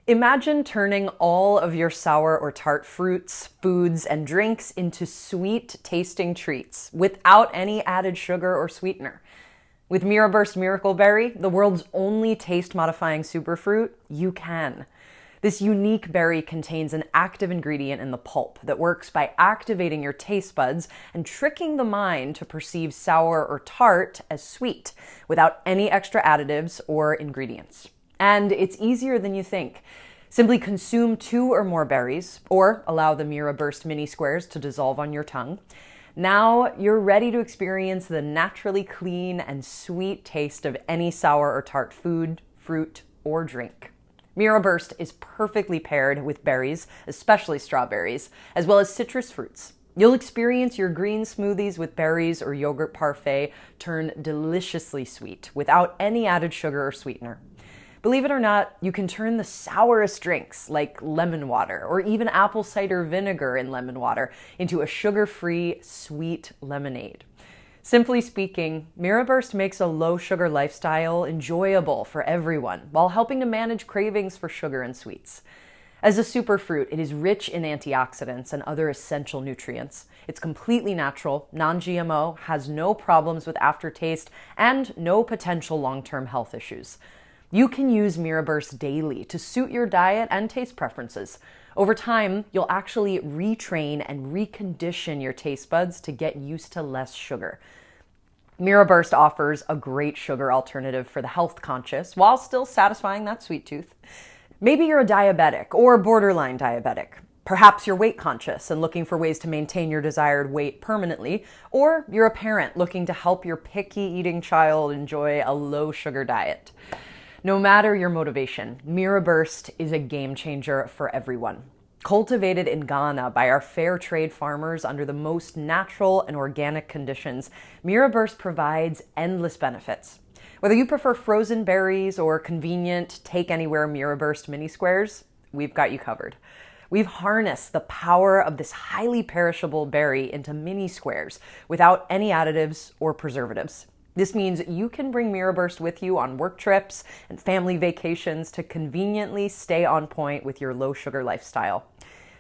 Imagine turning all of your sour or tart fruits, foods, and drinks into sweet tasting treats without any added sugar or sweetener. With MiraBurst Miracle Berry, the world's only taste-modifying superfruit, you can. This unique berry contains an active ingredient in the pulp that works by activating your taste buds and tricking the mind to perceive sour or tart as sweet without any extra additives or ingredients. And it's easier than you think. Simply consume 2 or more berries, or allow the MiraBurst mini squares to dissolve on your tongue. Now you're ready to experience the naturally clean and sweet taste of any sour or tart food, fruit, or drink. MiraBurst is perfectly paired with berries, especially strawberries, as well as citrus fruits. You'll experience your green smoothies with berries or yogurt parfait turn deliciously sweet without any added sugar or sweetener. Believe it or not, you can turn the sourest drinks like lemon water or even apple cider vinegar in lemon water into a sugar-free, sweet lemonade. Simply speaking, MiraBurst makes a low-sugar lifestyle enjoyable for everyone while helping to manage cravings for sugar and sweets. As a superfruit, it is rich in antioxidants and other essential nutrients. It's completely natural, non-GMO, has no problems with aftertaste, and no potential long-term health issues. You can use MiraBurst daily to suit your diet and taste preferences. Over time, you'll actually retrain and recondition your taste buds to get used to less sugar. MiraBurst offers a great sugar alternative for the health conscious while still satisfying that sweet tooth. Maybe you're a diabetic or borderline diabetic. Perhaps you're weight conscious and looking for ways to maintain your desired weight permanently, or you're a parent looking to help your picky eating child enjoy a low sugar diet. No matter your motivation, MiraBurst is a game changer for everyone. Cultivated in Ghana by our fair trade farmers under the most natural and organic conditions, MiraBurst provides endless benefits. Whether you prefer frozen berries or convenient take-anywhere MiraBurst mini squares, we've got you covered. We've harnessed the power of this highly perishable berry into mini squares without any additives or preservatives. This means you can bring MiraBurst with you on work trips and family vacations to conveniently stay on point with your low-sugar lifestyle.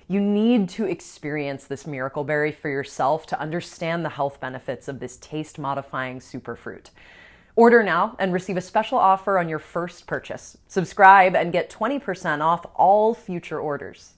You need to experience this miracle berry for yourself to understand the health benefits of this taste-modifying superfruit. Order now and receive a special offer on your first purchase. Subscribe and get 20% off all future orders.